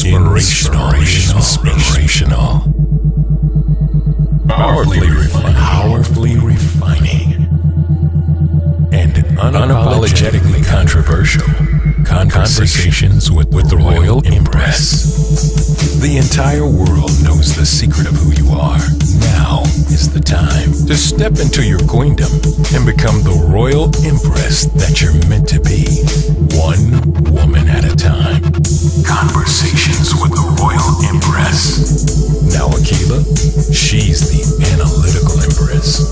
Inspirational. Powerfully refining. And unapologetically controversial. Conversations with the Royal Empress. The entire world knows the secret of who you are. Now is the time to step into your queendom and become the Royal Empress that you're meant to be. One woman at a time. Conversations with the Royal Empress. Now Akila, she's the analytical Empress.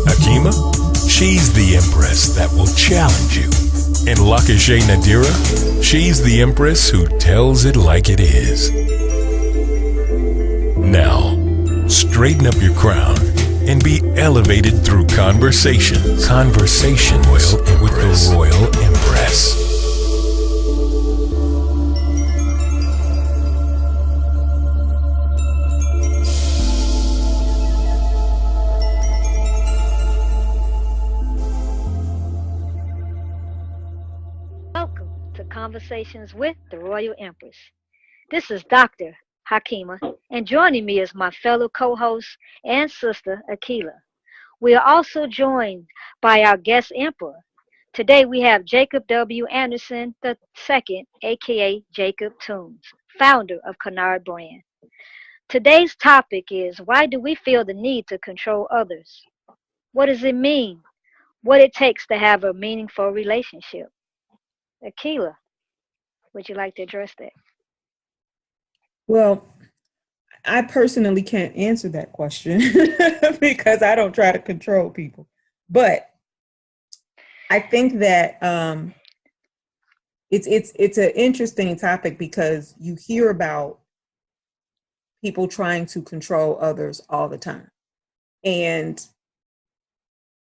Akima, she's the Empress that will challenge you. And Lakashay Nadira, she's the Empress who tells it like it is. Now, straighten up your crown and be elevated through conversations. Conversations with the Royal Empress. Welcome to Conversations with the Royal Empress. This is Dr. Hakima, and joining me is my fellow co-host and sister, Akila. We are also joined by our guest emperor. Today we have Jacob W. Anderson II, aka Jacob Tunez, founder of Kinard brand. Today's topic is, why do we feel the need to control others? What does it mean? What it takes to have a meaningful relationship? Akila, would you like to address that? Well, I personally can't answer that question because I don't try to control people. But I think that it's an interesting topic because you hear about people trying to control others all the time. And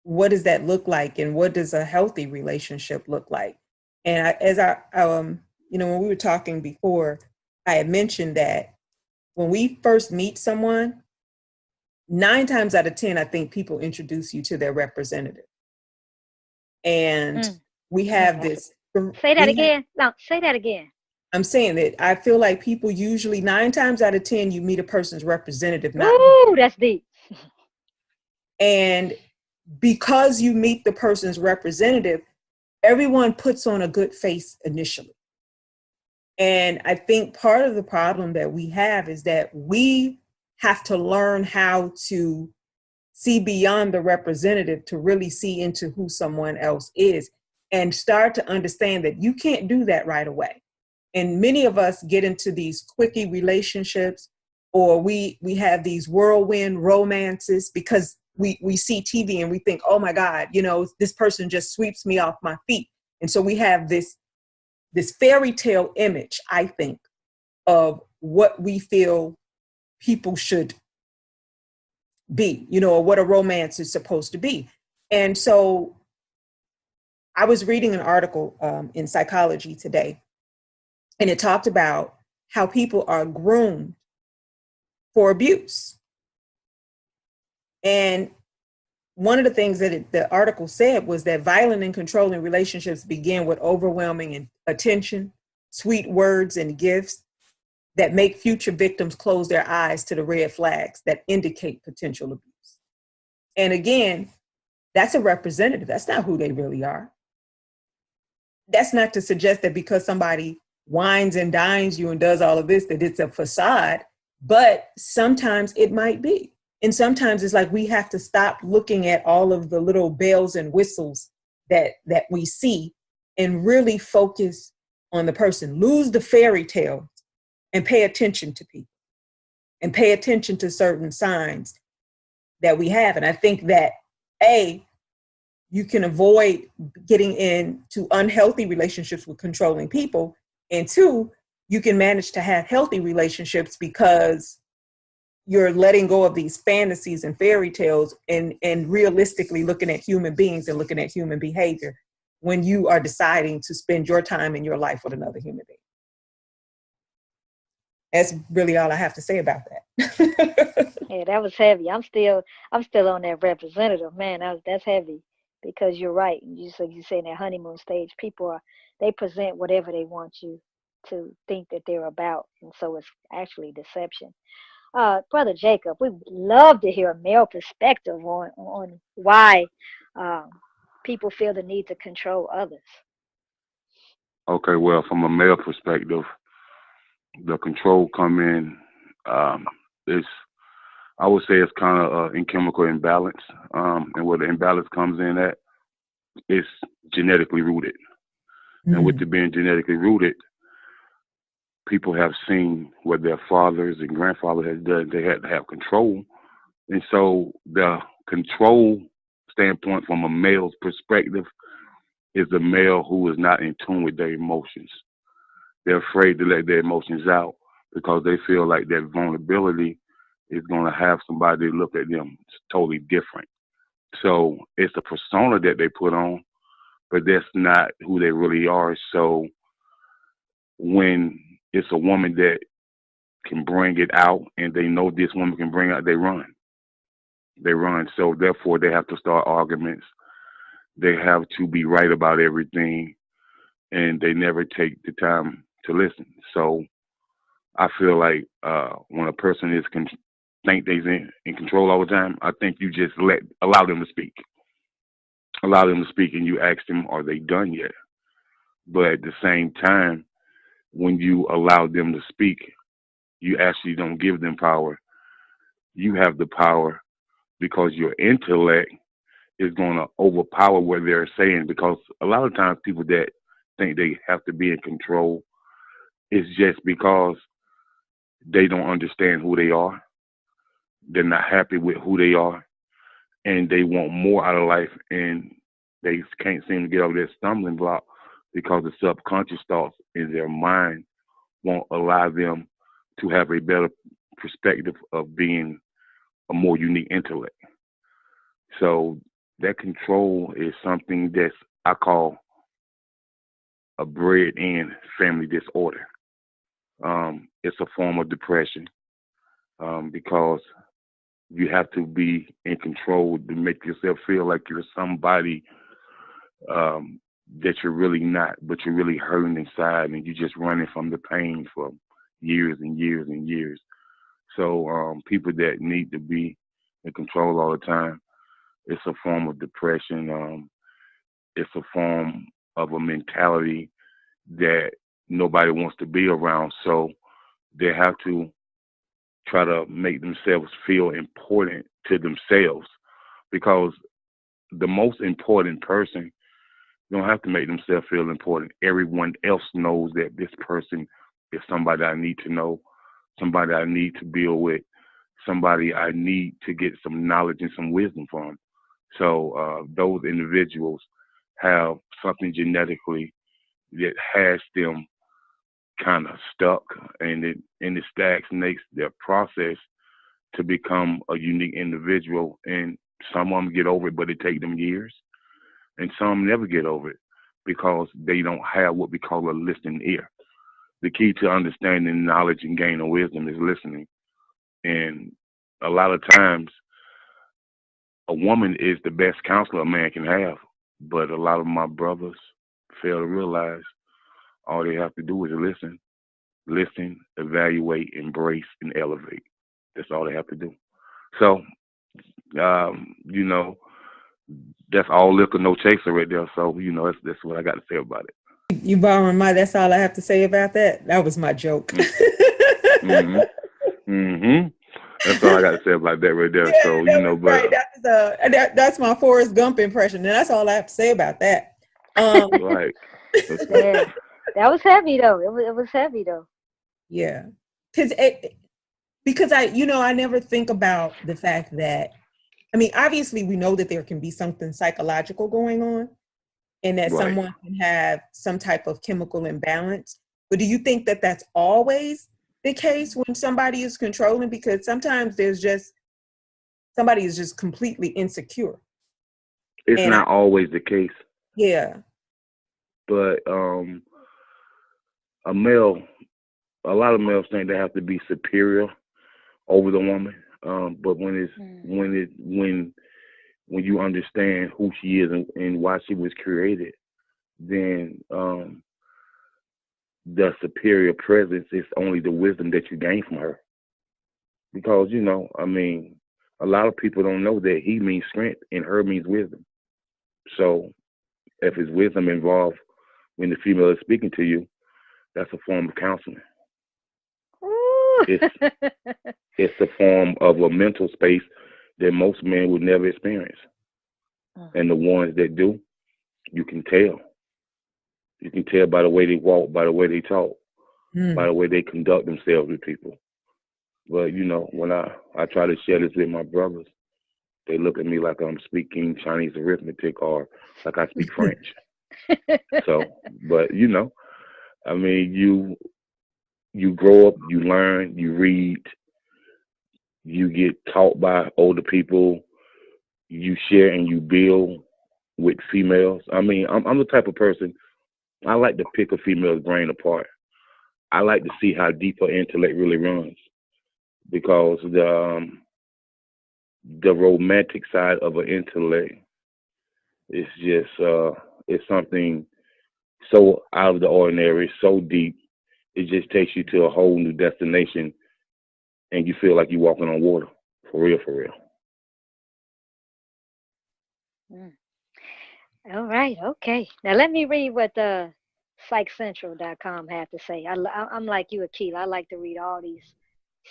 what does that look like? And what does a healthy relationship look like? And when we were talking before, I had mentioned that when we first meet someone, 9 times out of 10, I think people introduce you to their representative. And we have this. Say that again. No, say that again. I'm saying that I feel like people usually 9 times out of 10, you meet a person's representative. Ooh, that's deep. And because you meet the person's representative, everyone puts on a good face initially. And I think part of the problem that we have is that we have to learn how to see beyond the representative to really see into who someone else is and start to understand that you can't do that right away. And many of us get into these quickie relationships, or we have these whirlwind romances because we see TV and we think, oh my God, this person just sweeps me off my feet. And so we have this fairy tale image, I think, of what we feel people should be, or what a romance is supposed to be. And so I was reading an article in Psychology Today, and it talked about how people are groomed for abuse. And one of the things that the article said was that violent and controlling relationships begin with overwhelming attention, sweet words, and gifts that make future victims close their eyes to the red flags that indicate potential abuse. And again, that's a representative. That's not who they really are. That's not to suggest that because somebody wines and dines you and does all of this, that it's a facade, but sometimes it might be. And sometimes it's like we have to stop looking at all of the little bells and whistles that we see and really focus on the person. Lose the fairy tale and pay attention to people and pay attention to certain signs that we have. And I think that, you can avoid getting into unhealthy relationships with controlling people. And 2, you can manage to have healthy relationships because you're letting go of these fantasies and fairy tales and realistically looking at human beings and looking at human behavior when you are deciding to spend your time in your life with another human being. That's really all I have to say about that. Yeah, that was heavy. I'm still on that representative, man. That's heavy because you're right. You say in that honeymoon stage, people they present whatever they want you to think that they're about, and so it's actually deception. Brother Jacob, we would love to hear a male perspective on why um, people feel the need to control others. Okay, well, from a male perspective, the control come in. It's I would say it's kind of in chemical imbalance, and where the imbalance comes in at, it's genetically rooted. And with Mm. it being genetically rooted, people have seen what their fathers and grandfathers had done. They had to have control, and so the control standpoint from a male's perspective is a male who is not in tune with their emotions. They're afraid to let their emotions out because they feel like that vulnerability is going to have somebody look at them totally different. So it's a persona that they put on, but that's not who they really are. So when it's a woman that can bring it out and they know this woman can bring it out, they run. They run. So therefore, they have to start arguments. They have to be right about everything, and they never take the time to listen. So I feel like when a person think they're in control all the time, I think you just allow them to speak. Allow them to speak, and you ask them, are they done yet? But at the same time, when you allow them to speak, you actually don't give them power. You have the power because your intellect is going to overpower what they're saying. Because a lot of times, people that think they have to be in control is just because they don't understand who they are. They're not happy with who they are, and they want more out of life, and they can't seem to get over their stumbling block because the subconscious thoughts in their mind won't allow them to have a better perspective of being a more unique intellect. So that control is something that's I call a bred-in family disorder. It's a form of depression because you have to be in control to make yourself feel like you're somebody that you're really not, but you're really hurting inside, and you're just running from the pain for years and years and years. So people that need to be in control all the time, it's a form of depression. It's a form of a mentality that nobody wants to be around. So they have to try to make themselves feel important to themselves because the most important person don't have to make themselves feel important. Everyone else knows that this person is somebody I need to know, somebody I need to build with, somebody I need to get some knowledge and some wisdom from. So those individuals have something genetically that has them kind of stuck, and it stagnates their process to become a unique individual. And some of them get over it, but it takes them years, and some never get over it because they don't have what we call a listening ear. The key to understanding knowledge and gaining wisdom is listening. And a lot of times, a woman is the best counselor a man can have. But a lot of my brothers fail to realize all they have to do is listen, evaluate, embrace, and elevate. That's all they have to do. So, you know, that's all liquor, no chaser right there. So, that's what I got to say about it. You borrowing my, that's all I have to say about that. That was my joke. Mm-hmm. Mm-hmm. That's all I got to say about that right there. Yeah, So, that was but right. That's my Forrest Gump impression, and that's all I have to say about that. right. Yeah, that was heavy though. It was heavy though. Yeah, because I never think about the fact that, I mean, obviously we know that there can be something psychological going on, and that Right. someone can have some type of chemical imbalance. But do you think that that's always the case when somebody is controlling? Because sometimes somebody is just completely insecure. It's And not always the case, yeah, but a male, a lot of males think they have to be superior over the woman. But when you understand who she is and why she was created, then the superior presence is only the wisdom that you gain from her. Because, a lot of people don't know that he means strength and her means wisdom. So if his wisdom involved when the female is speaking to you, that's a form of counseling. It's a form of a mental space that most men would never experience. And the ones that do, you can tell. You can tell by the way they walk, by the way they talk, by the way they conduct themselves with people. But, when I try to share this with my brothers, they look at me like I'm speaking Chinese arithmetic or like I speak French. So, but, you grow up, you learn, you read, you get taught by older people, you share and you build with females. I'm the type of person, I like to pick a female's brain apart. I like to see how deep her intellect really runs, because the romantic side of her intellect is just it's something so out of the ordinary, so deep. It just takes you to a whole new destination, and you feel like you're walking on water, for real, for real. All right, okay. Now let me read what the PsychCentral.com had to say. I'm like you, Akila. I like to read all these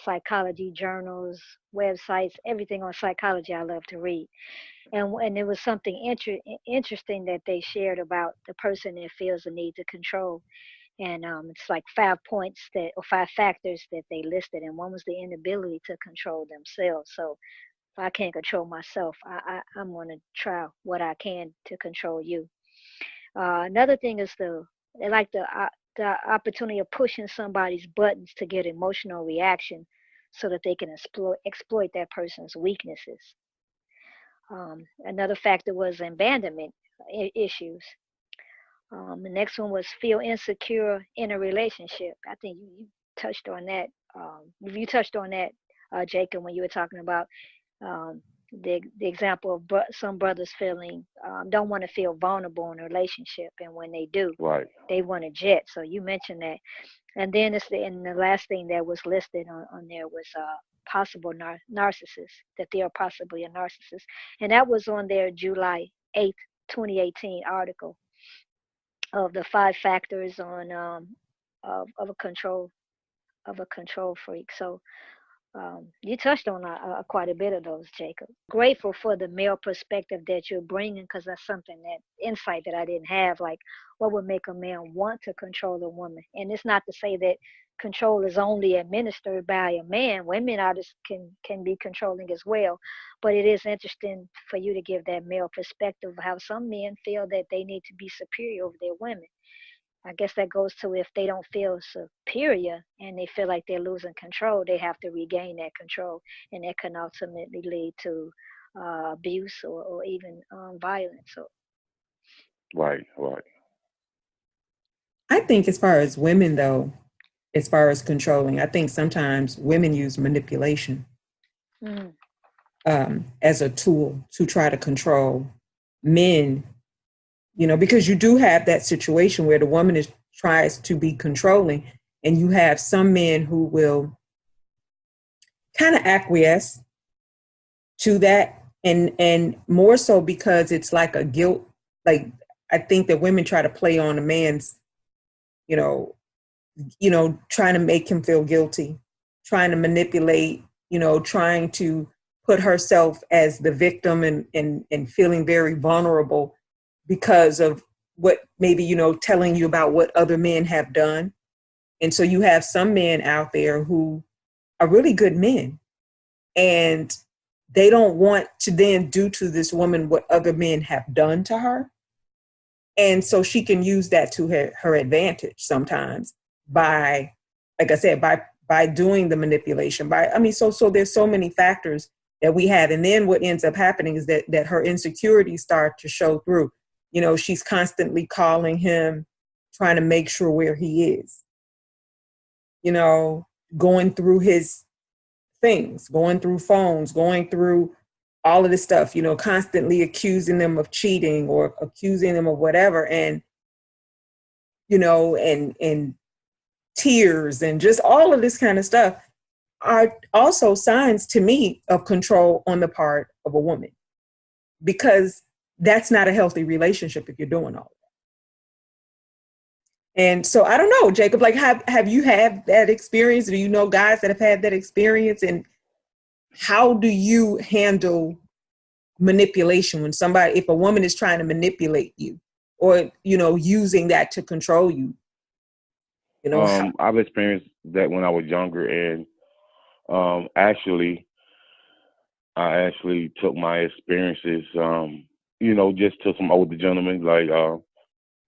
psychology journals, websites, everything on psychology I love to read. And there was something interesting that they shared about the person that feels the need to control. And it's like 5 points or 5 factors that they listed. And one was the inability to control themselves. So if I can't control myself, I'm going to try what I can to control you. Another thing is they like the opportunity of pushing somebody's buttons to get emotional reaction so that they can exploit that person's weaknesses. Another factor was abandonment issues. The next one was feel insecure in a relationship. I think you touched on that. You touched on that, Jacob, when you were talking about the example of some brothers feeling don't want to feel vulnerable in a relationship, and when they do, right, they want to jet. So you mentioned that, and then the last thing that was listed on there was possible narcissist, that they are possibly a narcissist, and that was on their July 8th, 2018 article of the 5 factors on of a control freak. So you touched on quite a bit of those, Jacob. Grateful for the male perspective that you're bringing, because that's something, that insight that I didn't have, like what would make a man want to control a woman. And it's not to say that control is only administered by a man. Women can be controlling as well. But it is interesting for you to give that male perspective of how some men feel that they need to be superior over their women. I guess that goes to, if they don't feel superior and they feel like they're losing control, they have to regain that control, and that can ultimately lead to abuse or even violence. So. Right. I think as far as women, though, as far as controlling, I think sometimes women use manipulation as a tool to try to control men. Because you do have that situation where the woman tries to be controlling, and you have some men who will kind of acquiesce to that, and more so because it's like a guilt. Like, I think that women try to play on a man's, trying to make him feel guilty, trying to manipulate, trying to put herself as the victim and feeling very vulnerable because of what maybe, telling you about what other men have done. And so you have some men out there who are really good men, and they don't want to then do to this woman what other men have done to her. And so she can use that to her advantage sometimes by, like I said, by doing the manipulation, so there's so many factors that we have. And then what ends up happening is that her insecurities start to show through. She's constantly calling him, trying to make sure where he is, going through his things, going through phones, going through all of this stuff, constantly accusing them of cheating or accusing them of whatever. And, and tears and just all of this kind of stuff are also signs to me of control on the part of a woman, because that's not a healthy relationship if you're doing all that. And so I don't know, Jacob, like have you had that experience? Do you know guys that have had that experience? And how do you handle manipulation when if a woman is trying to manipulate you or, using that to control you? I've experienced that when I was younger, and I actually took my experiences, just to some older gentlemen, like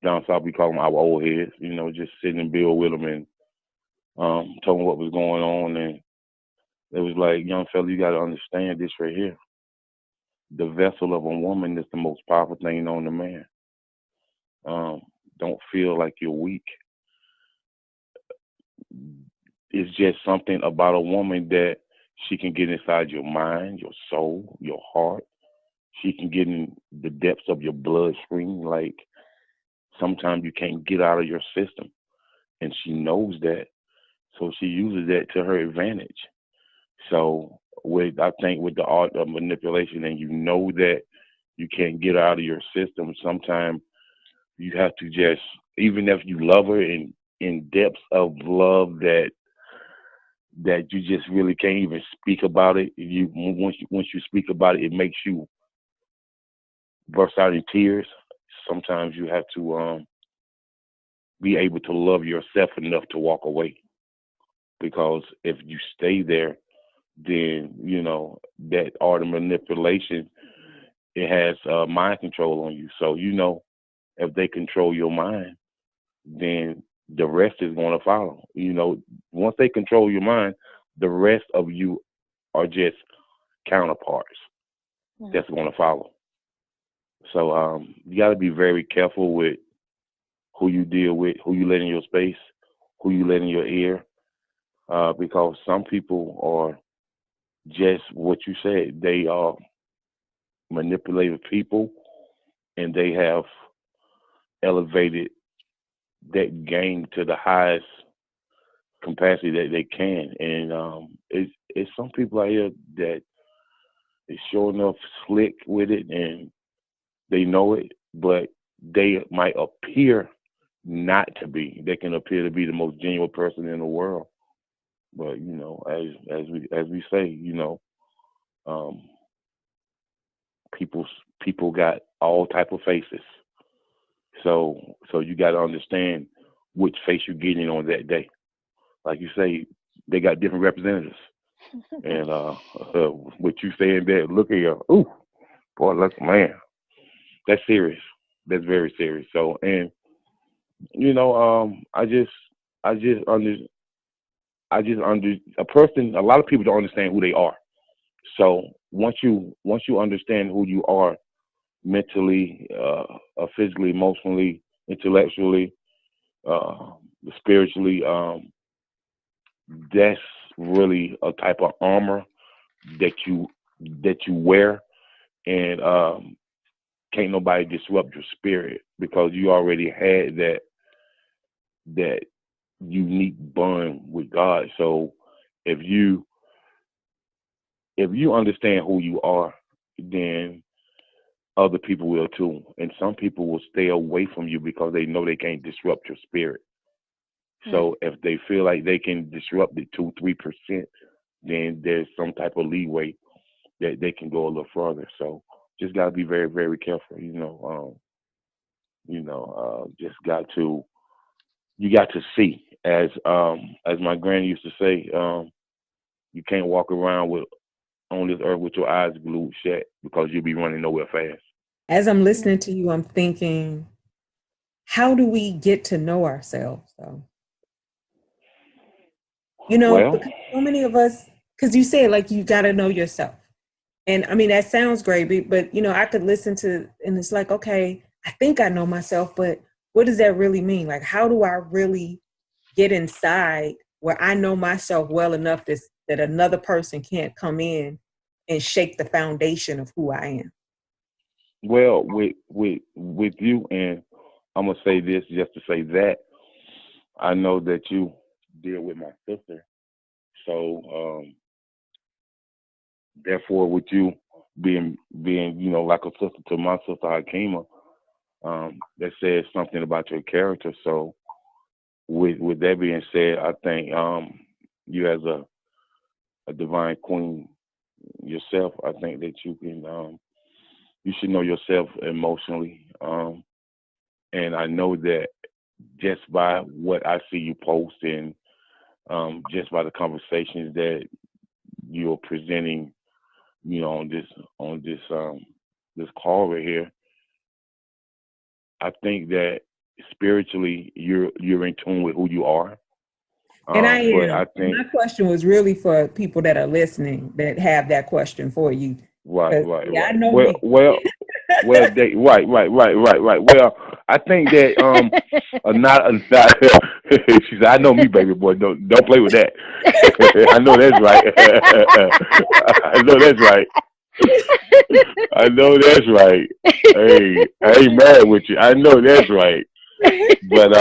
down south we call them our old heads, just sitting and build with them and told them what was going on, and it was like, young fella, you got to understand this right here. The vessel of a woman is the most powerful thing on the man. Don't feel like you're weak. It's just something about a woman that she can get inside your mind, your soul, your heart. She can get in the depths of your bloodstream. Like sometimes you can't get out of your system, and she knows that. So she uses that to her advantage. So I think with the art of manipulation, and that you can't get out of your system, sometimes you have to just, even if you love her in depths of love that you just really can't even speak about it. Once you speak about it, it makes you burst out in tears. Sometimes you have to be able to love yourself enough to walk away, because if you stay there, then that art of manipulation, it has mind control on you. So if they control your mind, then the rest is going to follow. Once they control your mind, the rest of you are just counterparts that's going to follow. So you got to be very careful with who you deal with, who you let in your space, who you let in your ear, because some people are just what you said. They are manipulative people, and they have elevated that game to the highest capacity that they can. And it's some people out here that is sure enough slick with it, and they know it, but they might appear not to be. They can appear to be the most genuine person in the world, but as we say, people got all type of faces. So you got to understand which face you're getting on that day. Like you say, they got different representatives. And what you saying there, look at you, ooh, boy, look, man, that's serious. That's very serious. So, and a lot of people don't understand who they are. So once you understand who you are mentally, physically, emotionally, intellectually, spiritually, that's really a type of armor that you wear, and can't nobody disrupt your spirit, because you already had that unique bond with God. So if you understand who you are, then other people will too. And some people will stay away from you because they know they can't disrupt your spirit. So if they feel like they can disrupt it 2-3%, then there's some type of leeway that they can go a little further. So just got to be very, very careful. Just you got to see, as my granny used to say, you can't walk around on this earth with your eyes glued shut, because you'll be running nowhere fast. As I'm listening to you, I'm thinking, how do we get to know ourselves, though? Because so many of us, because you said, like, you got to know yourself. And I mean, that sounds great, but I could listen to, and it's like, okay, I think I know myself, but what does that really mean? Like, how do I really get inside where I know myself well enough that another person can't come in and shake the foundation of who I am? Well, with you, and I'm gonna say this just to say that I know that you deal with my sister. So therefore, with you being like a sister to my sister Hakima, that says something about your character. So with that being said, I think you as a divine queen yourself, I think that you should know yourself emotionally. And I know that just by what I see you post and just by the conversations that you're presenting, on this call right here, I think that spiritually you're in tune with who you are. And I But am. I And think my question was really for people that are listening that have that question for you. right, 'Cause, right, yeah, I right. know Well, me. well, they, right. Well, I think that not. She said, "I know me, baby boy. Don't play with that." I know that's right. I know that's right. I know that's right. Hey, I ain't mad with you. I know that's right. But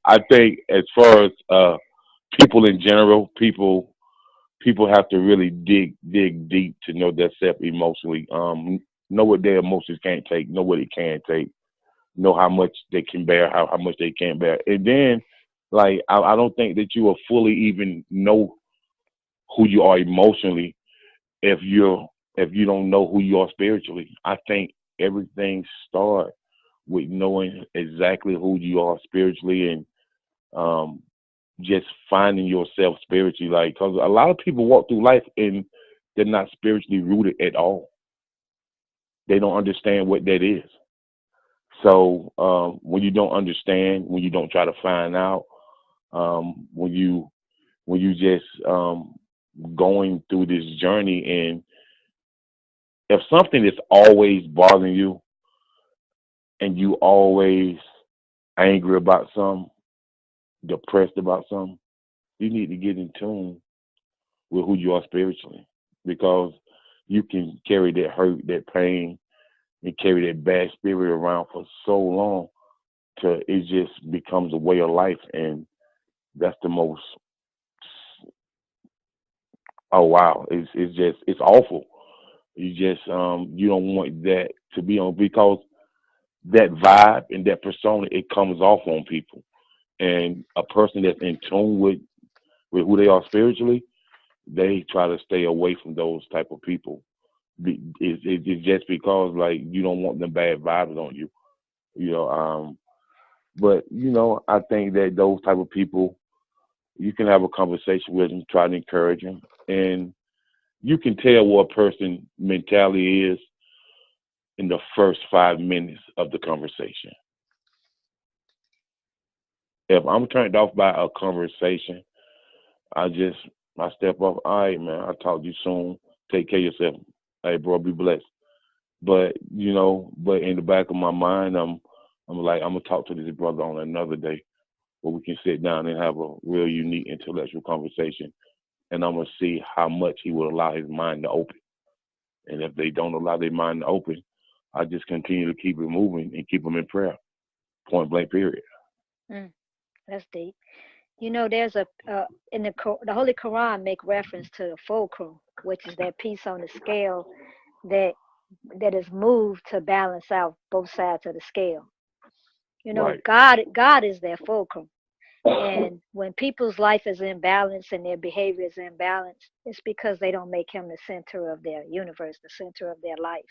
I think as far as people in general, people have to really dig deep to know themselves emotionally. Know what their emotions can't take, know what it can take, know how much they can bear, how much they can't bear. And then like I don't think that you will fully even know who you are emotionally if you don't know who you are spiritually. I think everything starts with knowing exactly who you are spiritually and um, just finding yourself spiritually. Like, because a lot of people walk through life and they're not spiritually rooted at all. They don't understand what that is. So when you don't understand, when you don't try to find out, when you just going through this journey, and if something is always bothering you and you always angry about something, depressed about something, you need to get in tune with who you are spiritually, because you can carry that hurt, that pain, and carry that bad spirit around for so long till it just becomes a way of life, and that's the most. Oh wow, it's awful. You just you don't want that to be on, because that vibe and that persona, it comes off on people, and a person that's in tune with who they are spiritually, they try to stay away from those type of people. It's just because like you don't want them bad vibes on you, you know. But I think that those type of people, you can have a conversation with them, try to encourage them, and you can tell what a person mentality is in the first 5 minutes of the conversation. If I'm turned off by a conversation, I just I step off. All right, man. I'll talk to you soon. Take care of yourself. Hey, bro, be blessed. But but in the back of my mind, I'm like, I'm gonna talk to this brother on another day where we can sit down and have a real unique intellectual conversation, and I'm gonna see how much he will allow his mind to open. And if they don't allow their mind to open, I just continue to keep it moving and keep them in prayer. Point blank. Period. Mm, that's deep. There's in the Holy Quran make reference to the fulcrum, which is that piece on the scale that that is moved to balance out both sides of the scale. Right. God is their fulcrum. And when people's life is in balance and their behavior is in balance, it's because they don't make him the center of their universe, the center of their life.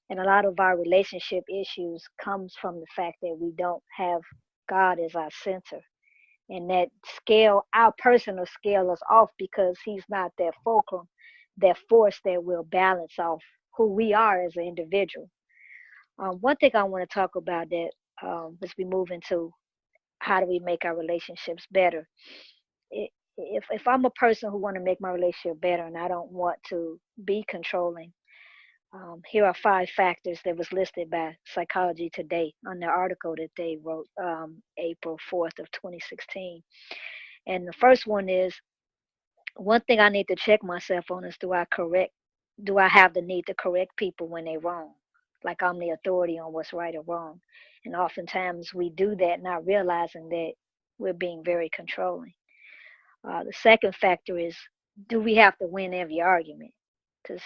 And a lot of our relationship issues comes from the fact that we don't have God as our center. And that scale, our personal scale is off because he's not that fulcrum, that force that will balance off who we are as an individual. One thing I want to talk about that as we move into how do we make our relationships better. If I'm a person who want to make my relationship better and I don't want to be controlling, here are 5 factors that was listed by Psychology Today on the article that they wrote April 4th of 2016. And the first one is, one thing I need to check myself on is, do I have the need to correct people when they're wrong? Like I'm the authority on what's right or wrong. And oftentimes we do that not realizing that we're being very controlling. The second factor is, do we have to win every argument? Because,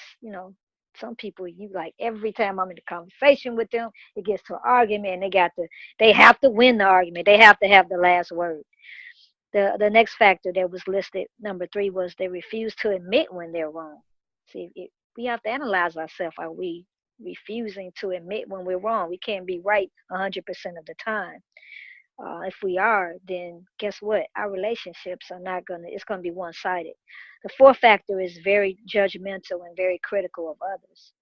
some people, you like, every time I'm in a conversation with them, it gets to an argument, and they have to win the argument. They have to have the last word. The next factor that was listed, number 3, was they refuse to admit when they're wrong. See, we have to analyze ourselves. Are we refusing to admit when we're wrong? We can't be right 100% of the time. If we are, then guess what? Our relationships are not it's going to be one-sided. The fourth factor is very judgmental and very critical of others.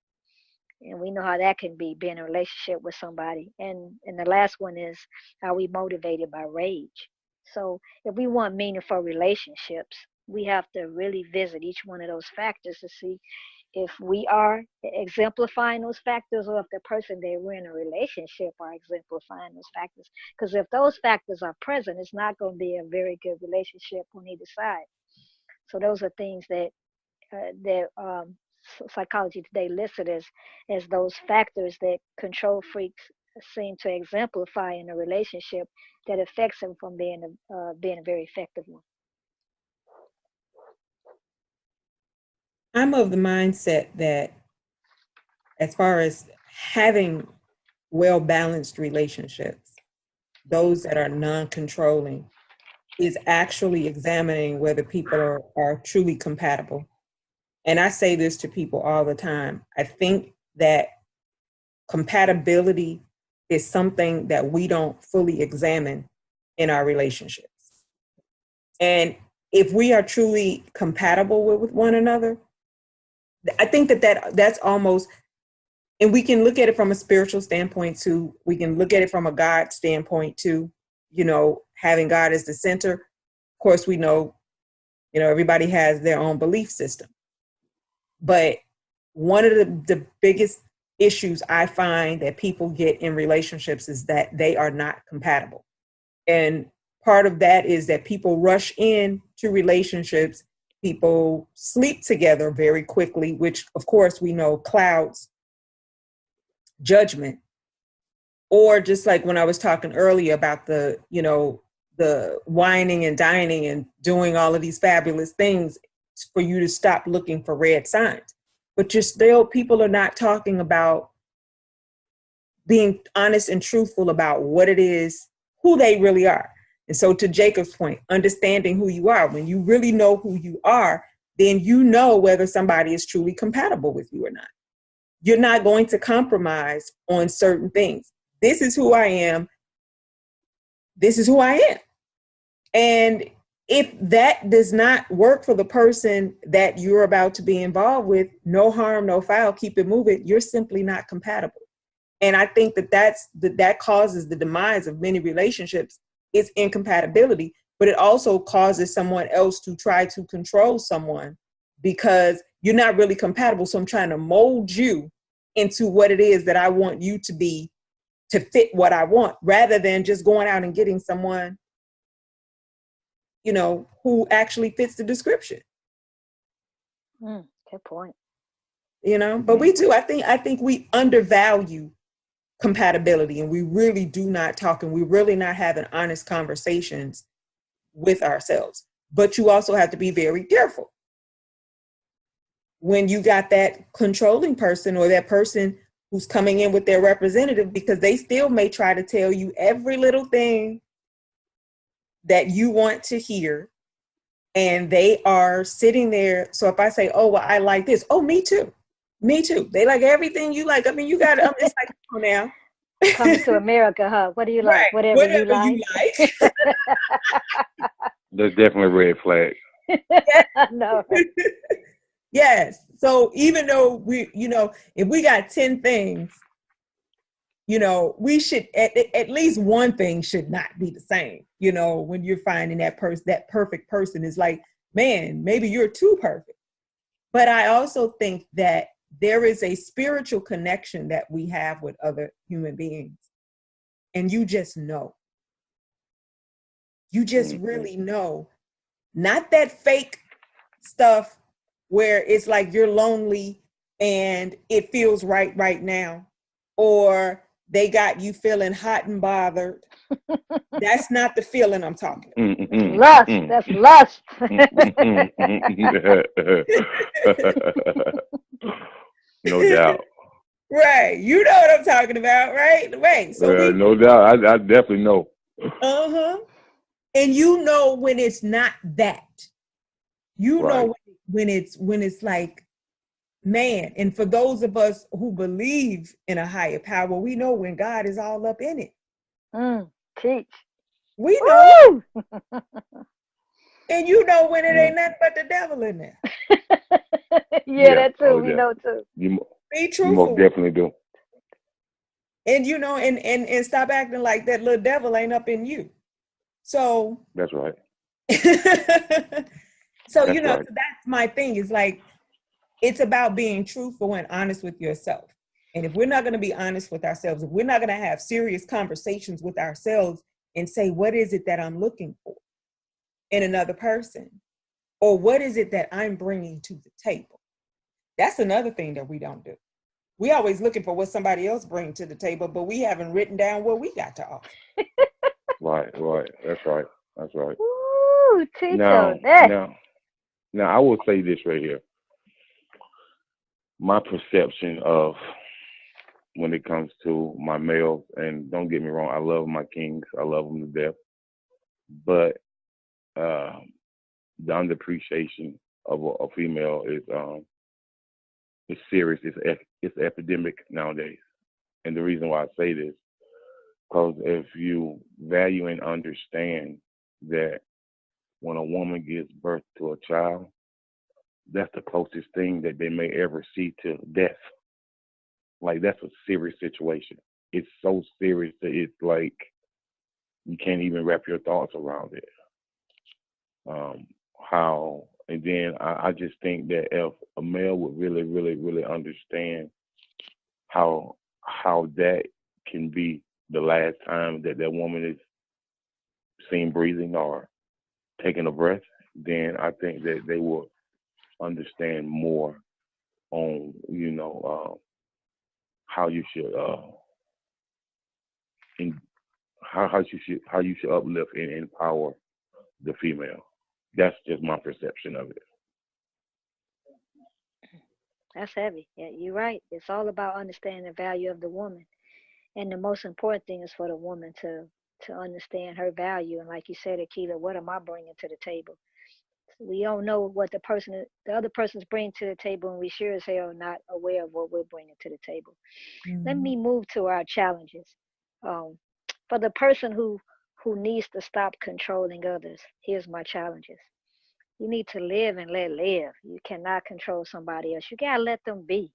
And we know how that can be, being in a relationship with somebody. And the last one is, are we motivated by rage? So if we want meaningful relationships, we have to really visit each one of those factors to see if we are exemplifying those factors, or if the person that we're in a relationship are exemplifying those factors. Because if those factors are present, it's not going to be a very good relationship on either side. So those are things that Psychology Today listed as those factors that control freaks seem to exemplify in a relationship that affects them from being a very effective one. I'm of the mindset that, as far as having well-balanced relationships, those that are non-controlling, is actually examining whether people are truly compatible. And I say this to people all the time. I think that compatibility is something that we don't fully examine in our relationships. And if we are truly compatible with one another, I think that's almost, and we can look at it from a spiritual standpoint too. We can look at it from a God standpoint too, having God as the center. Of course, we know, everybody has their own belief system. But one of the biggest issues I find that people get in relationships is that they are not compatible. And part of that is that people rush into relationships. People sleep together very quickly, which of course we know clouds judgment. Or just like when I was talking earlier about the whining and dining and doing all of these fabulous things for you to stop looking for red signs. But people are not talking about being honest and truthful about what it is, who they really are. And so, to Jacob's point, understanding who you are. When you really know who you are, then you know whether somebody is truly compatible with you or not. You're not going to compromise on certain things. This is who I am. This is who I am. And if that does not work for the person that you're about to be involved with, no harm, no foul, keep it moving. You're simply not compatible. And I think that causes the demise of many relationships. It's incompatibility, but it also causes someone else to try to control someone because you're not really compatible. So I'm trying to mold you into what it is that I want you to be, to fit what I want, rather than just going out and getting someone, who actually fits the description. Good point. But we do. I think we undervalue compatibility, and we really do not talk, and we're really not having honest conversations with ourselves. But you also have to be very careful when you got that controlling person or that person who's coming in with their representative, because they still may try to tell you every little thing that you want to hear, and they are sitting there. So if I say, oh, well, I like this. Oh, me too. They like everything you like. I mean, you got to, it's like, oh, now. Coming to America, huh? What do you like? Right. Whatever you like. That's definitely a red flag. No. Yes. So even though if we got 10 things, we should, at least one thing should not be the same. When you're finding that perfect person is like, man, maybe you're too perfect. But I also think that there is a spiritual connection that we have with other human beings. And you just know. You just really know. Not that fake stuff where it's like you're lonely and it feels right now. Or they got you feeling hot and bothered. That's not the feeling I'm talking Lust. That's lust. No doubt. Right. You know what I'm talking about, right? Right. So No doubt. I definitely know. uh-huh. And you know when it's not that. You Right. know when it's like, man, and for those of us who believe in a higher power, we know when God is all up in it. Teach. We know. Woo! And you know when it ain't nothing but the devil in there. Yeah, that too. Oh, We yeah. know too. Be You truthful. most definitely do. And you know, and stop acting like that little devil ain't up in you. So That's right. so That's you know, right. so that's my thing. Is like, it's about being truthful and honest with yourself. And if we're not going to be honest with ourselves, if we're not going to have serious conversations with ourselves and say, what is it that I'm looking for in another person? Or what is it that I'm bringing to the table? That's another thing that we don't do. We always looking for what somebody else brings to the table, but we haven't written down what we got to offer. Right. That's right. That's right. Woo! Teach Now, on that. now, I will say this right here. My perception of when it comes to my males, and don't get me wrong, I love my kings. I love them to death. But the underappreciation of a female is serious. It's epidemic nowadays. And the reason why I say this, because if you value and understand that when a woman gives birth to a child, that's the closest thing that they may ever see to death. Like, that's a serious situation. It's so serious that it's like you can't even wrap your thoughts around it. And then I just think that if a male would really, really, really understand how that can be the last time that that woman is seen breathing or taking a breath, then I think that they will understand more on, how you should in, how you should uplift and empower the female. That's just my perception of it. That's heavy. Yeah, you're right. It's all about understanding the value of the woman. And the most important thing is for the woman to understand her value. And like you said, Akila, what am I bringing to the table? We don't know what the other person's bringing to the table, and we sure as hell not aware of what we're bringing to the table. Let me move to our challenges. Um, for the person who needs to stop controlling others, here's my challenges. You need to live and let live. You cannot control somebody else. You gotta let them be.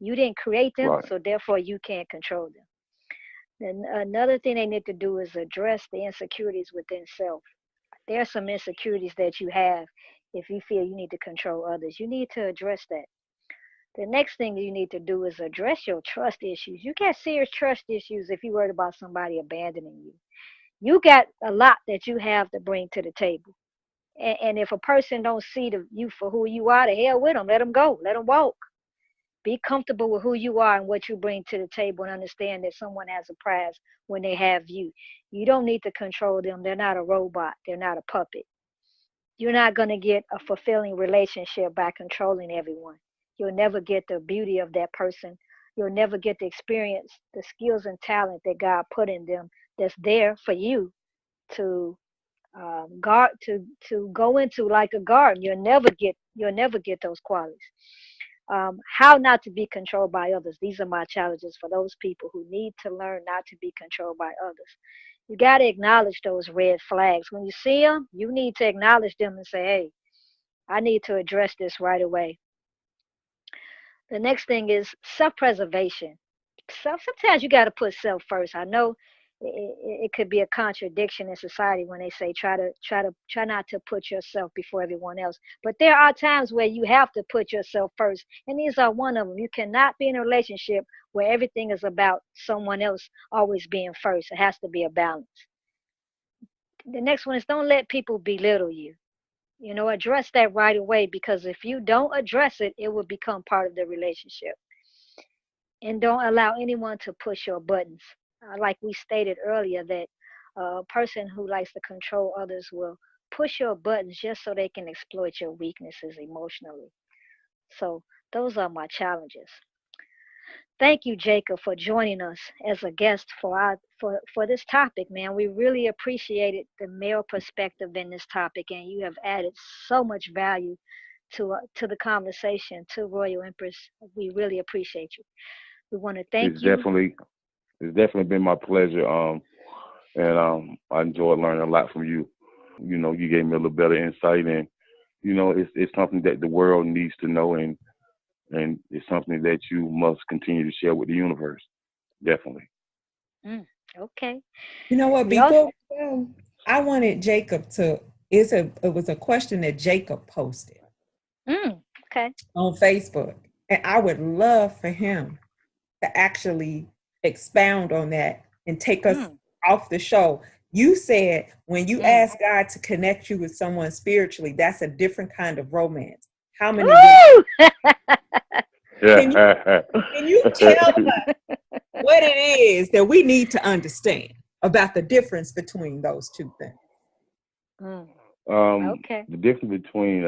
You didn't create them, Right. so therefore you can't control them. And another thing they need to do is address the insecurities within self. There are some insecurities that you have if you feel you need to control others. You need to address that. The next thing you need to do is address your trust issues. You got serious trust issues if you're worried about somebody abandoning you. You got a lot that you have to bring to the table. And if a person don't see you for who you are, the hell with them. Let them go. Let them walk. Be comfortable with who you are and what you bring to the table, and understand that someone has a prize when they have you. You don't need to control them. They're not a robot. They're not a puppet. You're not going to get a fulfilling relationship by controlling everyone. You'll never get the beauty of that person. You'll never get the experience, the skills and talent that God put in them that's there for you to guard to go into like a garden. You'll never get those qualities. How not to be controlled by others. These are my challenges for those people who need to learn not to be controlled by others. You got to acknowledge those red flags. When you see them, you need to acknowledge them and say, hey, I need to address this right away. The next thing is self-preservation. Sometimes you got to put self first. I know it could be a contradiction in society when they say try not to put yourself before everyone else. But there are times where you have to put yourself first, and these are one of them. You cannot be in a relationship where everything is about someone else always being first. It has to be a balance. The next one is don't let people belittle you. Address that right away, because if you don't address it, it will become part of the relationship. and don't allow anyone to push your buttons. Like we stated earlier, that a person who likes to control others will push your buttons just so they can exploit your weaknesses emotionally. So those are my challenges. Thank you, Jacob, for joining us as a guest for this topic, man. We really appreciated the male perspective in this topic, and you have added so much value to the conversation, to Royal Empress. We really appreciate you. We want to thank you. It's definitely been my pleasure. And I enjoyed learning a lot from you. You know, you gave me a little better insight, and you know, it's something that the world needs to know, and it's something that you must continue to share with the universe. Definitely. Okay. You know what? We also- Before we go, I wanted Jacob to. It was a question that Jacob posted okay. on Facebook, and I would love for him to actually expound on that and take us off the show. You said when you ask God to connect you with someone spiritually, that's a different kind of romance. How many? Can you tell us what it is that we need to understand about the difference between those two things? Okay. The difference between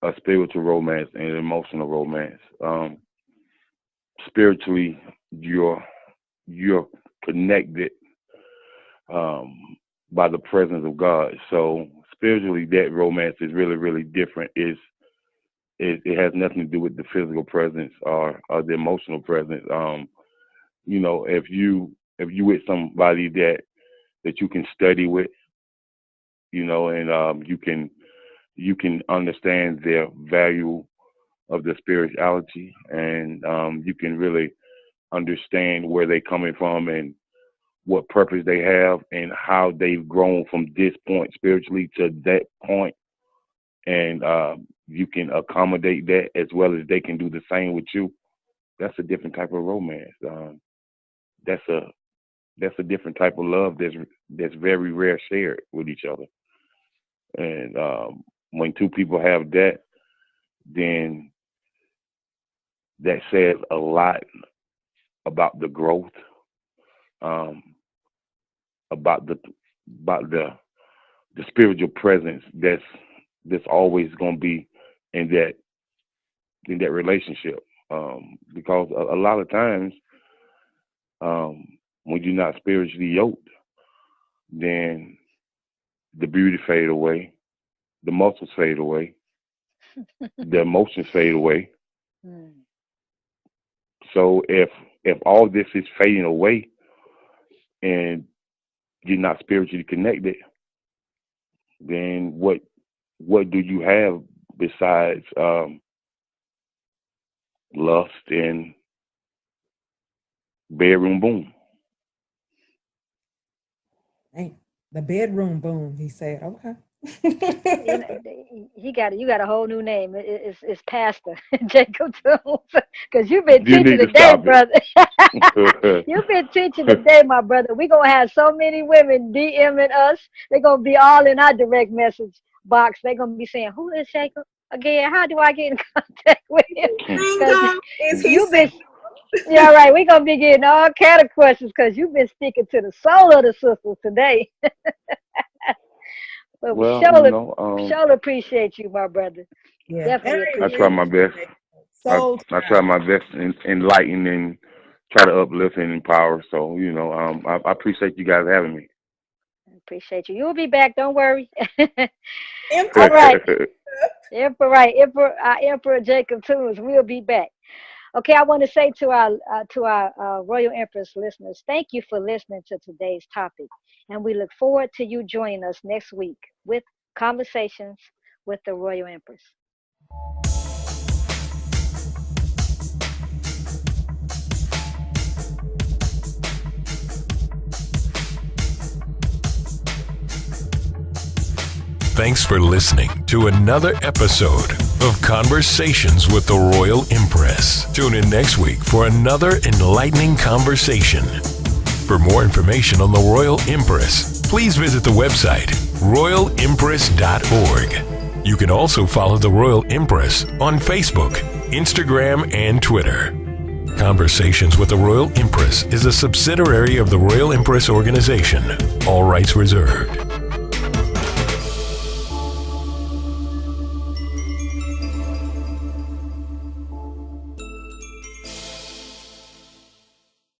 a spiritual romance and an emotional romance. Spiritually, you're connected by the presence of God. So spiritually, that romance is really, really different. It has nothing to do with the physical presence or the emotional presence. You know, if you with somebody that you can study with, you know, and you can understand their value of the spirituality, and you can really understand where they're coming from and what purpose they have and how they've grown from this point spiritually to that point. And you can accommodate that as well as they can do the same with you. That's a different type of romance. That's a different type of love that's very rare shared with each other. And when two people have that, then that says a lot about the growth, about the spiritual presence that's always going to be in that relationship. Because a lot of times, when you're not spiritually yoked, then the beauty fade away, the muscles fade away, the emotions fade away. So if all this is fading away and you're not spiritually connected, then what do you have besides lust and bedroom boom? Hey, the bedroom boom, he said. Okay. You got a whole new name. It's Pastor Jacob Tunez, because you've been teaching today, brother. You've been teaching today, my brother. We're gonna have so many women DMing us. They're gonna be all in our direct message box. They're gonna be saying, "Who is Jacob again? How do I get in contact with him?" Yeah, right. We're gonna be getting all kind of questions because you've been sticking to the soul of the sisters today. But well, surely appreciate you, my brother. Yeah, definitely appreciate I try my best. I try my best and enlighten and try to uplift and empower. So, you know, I appreciate you guys having me. Appreciate you. You'll be back. Don't worry. Emperor. All right. Emperor Jacob Tunez will be back. Okay, I want to say to our Royal Empress listeners, thank you for listening to today's topic. And we look forward to you joining us next week with Conversations with the Royal Empress. Thanks for listening to another episode of Conversations with the Royal Empress. Tune in next week for another enlightening conversation. For more information on the Royal Empress, please visit the website royalempress.org. You can also follow the Royal Empress on Facebook, Instagram, and Twitter. Conversations with the Royal Empress is a subsidiary of the Royal Empress organization. All rights reserved.